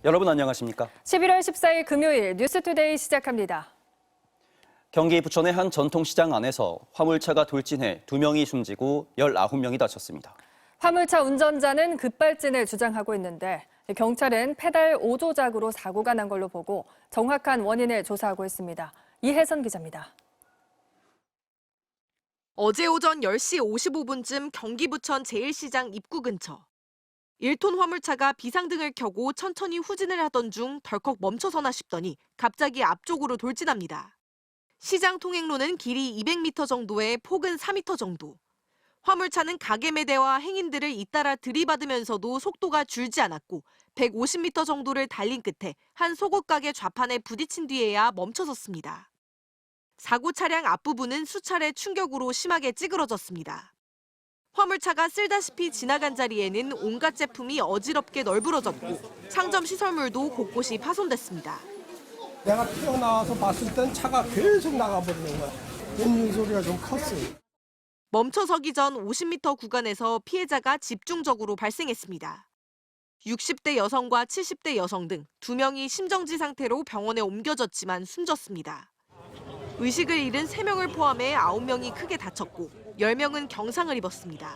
여러분 안녕하십니까? 11월 14일 금요일 뉴스투데이 시작합니다. 경기 부천의 한 전통시장 안에서 화물차가 돌진해 2명이 숨지고 19명이 다쳤습니다. 화물차 운전자는 급발진을 주장하고 있는데 경찰은 페달 5조작으로 사고가 난 걸로 보고 정확한 원인을 조사하고 있습니다. 이혜선 기자입니다. 어제 오전 10시 55분쯤 경기 부천 제1시장 입구 근처. 1톤 화물차가 비상등을 켜고 천천히 후진을 하던 중 덜컥 멈춰서나 싶더니 갑자기 앞쪽으로 돌진합니다. 시장 통행로는 길이 200m 정도에 폭은 4m 정도. 화물차는 가게 매대와 행인들을 잇따라 들이받으면서도 속도가 줄지 않았고 150m 정도를 달린 끝에 한 속옷 가게 좌판에 부딪힌 뒤에야 멈춰섰습니다. 사고 차량 앞부분은 수차례 충격으로 심하게 찌그러졌습니다. 화물차가 쓸다시피 지나간 자리에는 온갖 제품이 어지럽게 널브러졌고 상점 시설물도 곳곳이 파손됐습니다. 내가 튀어나와서 봤을 땐 차가 계속 나가버리는 거야. 엔진 소리가 좀 컸어요. 멈춰서기 전 50m 구간에서 피해자가 집중적으로 발생했습니다. 60대 여성과 70대 여성 등 2명이 심정지 상태로 병원에 옮겨졌지만 숨졌습니다. 의식을 잃은 3명을 포함해 9명이 크게 다쳤고 10명은 경상을 입었습니다.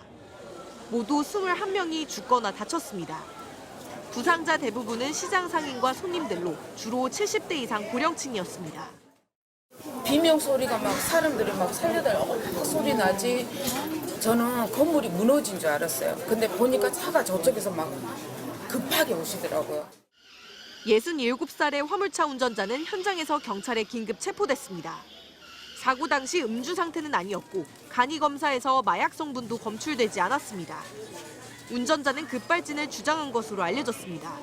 모두 21명이 죽거나 다쳤습니다. 부상자 대부분은 시장 상인과 손님들로 주로 70대 이상 고령층이었습니다. 비명 소리가 막 사람들이 막 살려달라고 막 소리 나지. 저는 건물이 무너진 줄 알았어요. 근데 보니까 차가 저쪽에서 막 급하게 오시더라고요. 67살의 화물차 운전자는 현장에서 경찰에 긴급 체포됐습니다. 사고 당시 음주 상태는 아니었고 간이 검사에서 마약 성분도 검출되지 않았습니다. 운전자는 급발진을 주장한 것으로 알려졌습니다.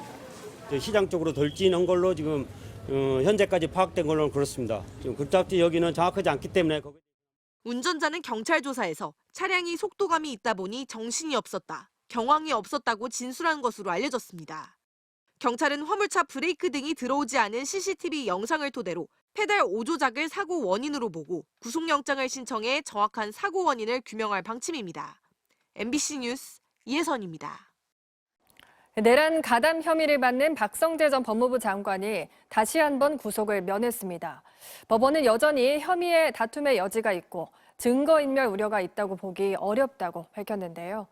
시장 쪽으로 돌진한 걸로 지금 현재까지 파악된 걸로는 그렇습니다. 지금 급작지 여기는 정확하지 않기 때문에. 운전자는 경찰 조사에서 차량이 속도감이 있다 보니 정신이 없었다, 경황이 없었다고 진술한 것으로 알려졌습니다. 경찰은 화물차 브레이크 등이 들어오지 않은 CCTV 영상을 토대로 페달 5조작을 사고 원인으로 보고 구속영장을 신청해 정확한 사고 원인을 규명할 방침입니다. MBC 뉴스 이혜선입니다. 내란 가담 혐의를 받는 박성재 전 법무부 장관이 다시 한번 구속을 면했습니다. 법원은 여전히 혐의의 다툼의 여지가 있고 증거인멸 우려가 있다고 보기 어렵다고 밝혔는데요.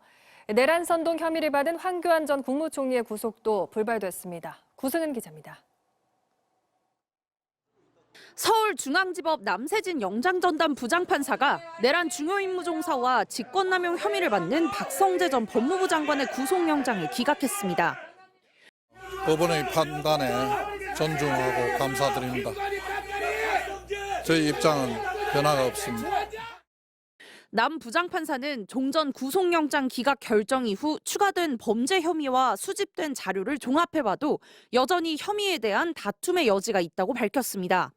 내란 선동 혐의를 받은 황교안 전 국무총리의 구속도 불발됐습니다. 구승은 기자입니다. 서울중앙지법 남세진 영장전담 부장판사가 내란 중요임무종사와 직권남용 혐의를 받는 박성재 전 법무부 장관의 구속영장을 기각했습니다. 법원의 판단에 존중하고 감사드립니다. 저희 입장은 변화가 없습니다. 남 부장판사는 종전 구속영장 기각 결정 이후 추가된 범죄 혐의와 수집된 자료를 종합해봐도 여전히 혐의에 대한 다툼의 여지가 있다고 밝혔습니다.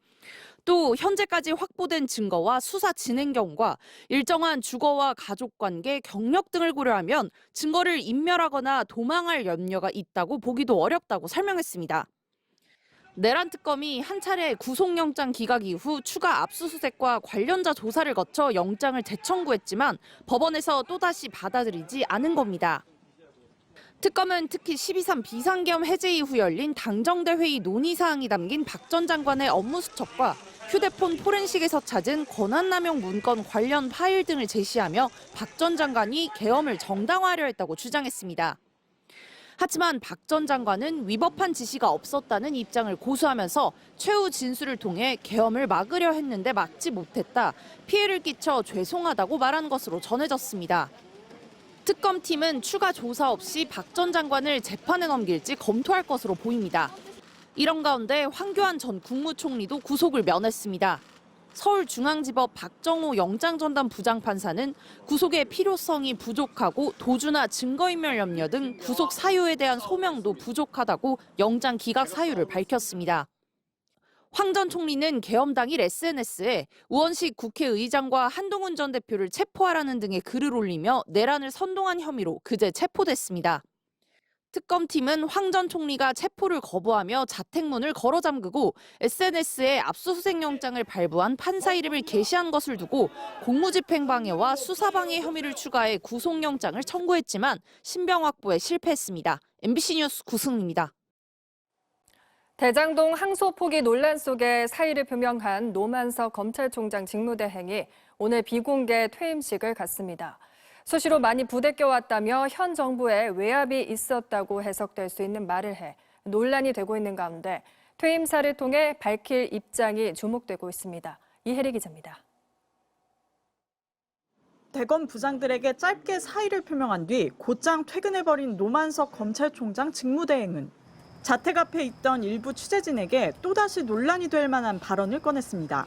또 현재까지 확보된 증거와 수사 진행 경과, 일정한 주거와 가족관계, 경력 등을 고려하면 증거를 인멸하거나 도망할 염려가 있다고 보기도 어렵다고 설명했습니다. 내란 특검이 한 차례 구속영장 기각 이후 추가 압수수색과 관련자 조사를 거쳐 영장을 재청구했지만 법원에서 또다시 받아들이지 않은 겁니다. 특검은 특히 12.3 비상계엄 해제 이후 열린 당정대 회의 논의사항이 담긴 박 전 장관의 업무 수첩과 휴대폰 포렌식에서 찾은 권한남용 문건 관련 파일 등을 제시하며 박 전 장관이 계엄을 정당화하려 했다고 주장했습니다. 하지만 박 전 장관은 위법한 지시가 없었다는 입장을 고수하면서 최후 진술을 통해 계엄을 막으려 했는데 막지 못했다, 피해를 끼쳐 죄송하다고 말한 것으로 전해졌습니다. 특검팀은 추가 조사 없이 박 전 장관을 재판에 넘길지 검토할 것으로 보입니다. 이런 가운데 황교안 전 국무총리도 구속을 면했습니다. 서울중앙지법 박정호 영장전담 부장판사는 구속의 필요성이 부족하고 도주나 증거인멸 염려 등 구속 사유에 대한 소명도 부족하다고 영장 기각 사유를 밝혔습니다. 황 전 총리는 계엄 당일 SNS에 우원식 국회의장과 한동훈 전 대표를 체포하라는 등의 글을 올리며 내란을 선동한 혐의로 그제 체포됐습니다. 특검팀은 황 전 총리가 체포를 거부하며 자택문을 걸어 잠그고 SNS에 압수수색 영장을 발부한 판사 이름을 게시한 것을 두고 공무집행방해와 수사방해 혐의를 추가해 구속영장을 청구했지만 신병 확보에 실패했습니다. MBC 뉴스 구승입니다. 대장동 항소 포기 논란 속에 사의를 표명한 노만석 검찰총장 직무대행이 오늘 비공개 퇴임식을 갖습니다. 수시로 많이 부대껴왔다며 현 정부에 외압이 있었다고 해석될 수 있는 말을 해 논란이 되고 있는 가운데 퇴임사를 통해 밝힐 입장이 주목되고 있습니다. 이혜리 기자입니다. 대검 부장들에게 짧게 사의를 표명한 뒤 곧장 퇴근해버린 노만석 검찰총장 직무대행은 자택 앞에 있던 일부 취재진에게 또다시 논란이 될 만한 발언을 꺼냈습니다.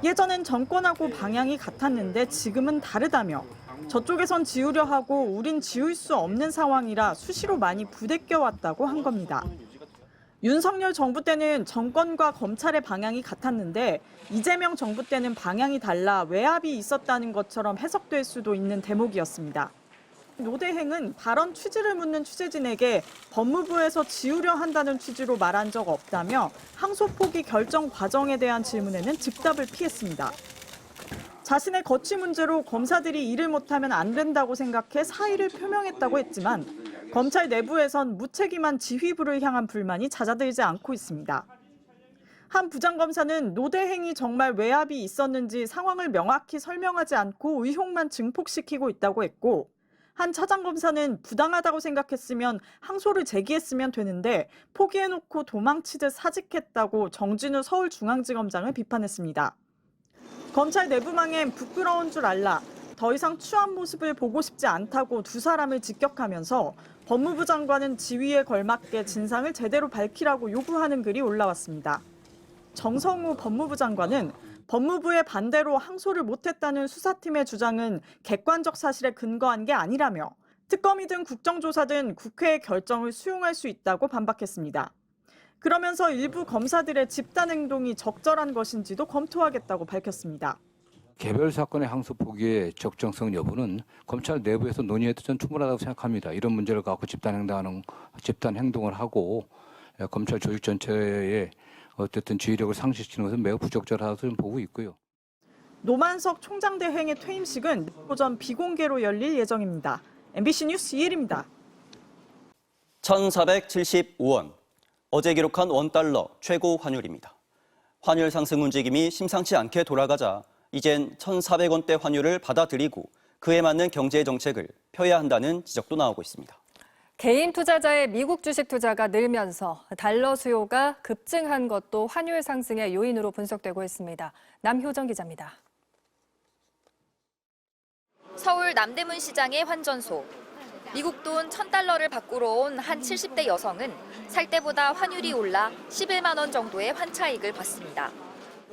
예전엔 정권하고 방향이 같았는데 지금은 다르다며 저쪽에선 지우려 하고 우린 지울 수 없는 상황이라 수시로 많이 부대껴왔다고 한 겁니다. 윤석열 정부 때는 정권과 검찰의 방향이 같았는데 이재명 정부 때는 방향이 달라 외압이 있었다는 것처럼 해석될 수도 있는 대목이었습니다. 노 대행은 발언 취지를 묻는 취재진에게 법무부에서 지우려 한다는 취지로 말한 적 없다며 항소 포기 결정 과정에 대한 질문에는 즉답을 피했습니다. 자신의 거취 문제로 검사들이 일을 못하면 안 된다고 생각해 사의를 표명했다고 했지만 검찰 내부에선 무책임한 지휘부를 향한 불만이 잦아들지 않고 있습니다. 한 부장검사는 노 대행이 정말 외압이 있었는지 상황을 명확히 설명하지 않고 의혹만 증폭시키고 있다고 했고 한 차장검사는 부당하다고 생각했으면 항소를 제기했으면 되는데 포기해놓고 도망치듯 사직했다고 정진우 서울중앙지검장을 비판했습니다. 검찰 내부망엔 부끄러운 줄 알라, 더 이상 추한 모습을 보고 싶지 않다고 두 사람을 직격하면서 법무부 장관은 지위에 걸맞게 진상을 제대로 밝히라고 요구하는 글이 올라왔습니다. 정성우 법무부 장관은 법무부의 반대로 항소를 못했다는 수사팀의 주장은 객관적 사실에 근거한 게 아니라며 특검이든 국정조사든 국회의 결정을 수용할 수 있다고 반박했습니다. 그러면서 일부 검사들의 집단 행동이 적절한 것인지도 검토하겠다고 밝혔습니다. 개별 사건의 항소 포기의 적정성 여부는 검찰 내부에서 논의해도 전 충분하다고 생각합니다. 이런 문제를 갖고 집단 행동을 하고 검찰 조직 전체의 어쨌든 지휘력을 상실시키는 것은 매우 부적절하다고 좀 보고 있고요. 노만석 총장 대행의 퇴임식은 오전 비공개로 열릴 예정입니다. MBC 뉴스 이혜리입니다. 1,475원. 어제 기록한 원달러 최고 환율입니다. 환율 상승 움직임이 심상치 않게 돌아가자 이젠 1,400원대 환율을 받아들이고 그에 맞는 경제 정책을 펴야 한다는 지적도 나오고 있습니다. 개인 투자자의 미국 주식 투자가 늘면서 달러 수요가 급증한 것도 환율 상승의 요인으로 분석되고 있습니다. 남효정 기자입니다. 서울 남대문 시장의 환전소. 미국 돈 1,000달러를 바꾸러 온 한 70대 여성은 살 때보다 환율이 올라 11만 원 정도의 환차익을 받습니다.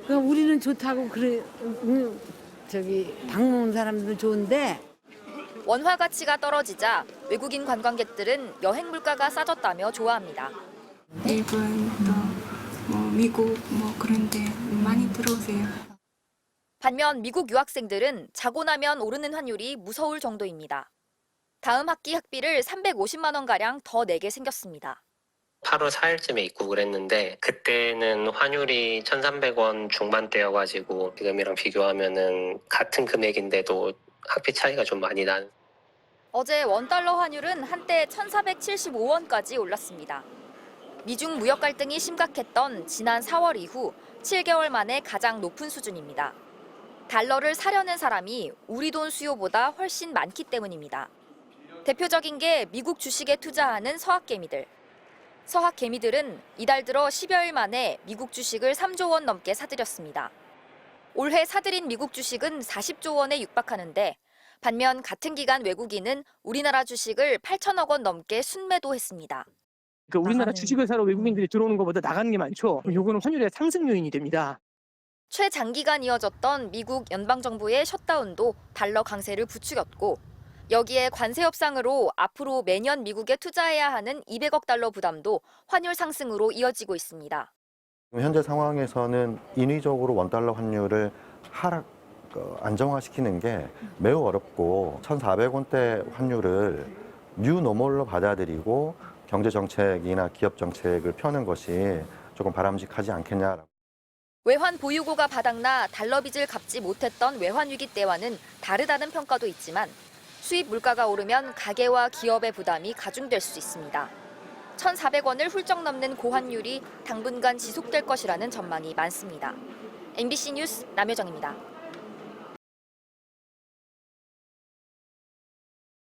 우리는 좋다고 그래 방문 사람들은 좋은데 원화 가치가 떨어지자 외국인 관광객들은 여행 물가가 싸졌다며 좋아합니다. 일본 또 미국 그런 데 많이 들어오세요. 반면 미국 유학생들은 자고 나면 오르는 환율이 무서울 정도입니다. 다음 학기 학비를 350만 원가량 더 내게 생겼습니다. 8월 4일쯤에 입국을 했는데 그때는 환율이 1,300원 중반대여가지고 지금이랑 비교하면은 같은 금액인데도 학비 차이가 좀 많이 나는. 어제 원달러 환율은 한때 1,475원까지 올랐습니다. 미중 무역 갈등이 심각했던 지난 4월 이후 7개월 만에 가장 높은 수준입니다. 달러를 사려는 사람이 우리 돈 수요보다 훨씬 많기 때문입니다. 대표적인 게 미국 주식에 투자하는 서학개미들. 서학개미들은 이달 들어 10여일 만에 미국 주식을 3조 원 넘게 사들였습니다. 올해 사들인 미국 주식은 40조 원에 육박하는데 반면 같은 기간 외국인은 우리나라 주식을 8천억 원 넘게 순매도했습니다. 우리나라 주식을 사러 외국인들이 들어오는 것보다 나가는 게 많죠. 이거는 환율의 상승 요인이 됩니다. 최장기간 이어졌던 미국 연방정부의 셧다운도 달러 강세를 부추겼고 여기에 관세 협상으로 앞으로 매년 미국에 투자해야 하는 200억 달러 부담도 환율 상승으로 이어지고 있습니다. 현재 상황에서는 인위적으로 원달러 환율을 안정화시키는 게 매우 어렵고 1,400원대 환율을 뉴노멀로 받아들이고 경제정책이나 기업정책을 펴는 것이 조금 바람직하지 않겠냐. 외환 보유고가 바닥나 달러 빚을 갚지 못했던 외환 위기 때와는 다르다는 평가도 있지만 수입 물가가 오르면 가계와 기업의 부담이 가중될 수 있습니다. 1,400원을 훌쩍 넘는 고환율이 당분간 지속될 것이라는 전망이 많습니다. MBC 뉴스 남효정입니다.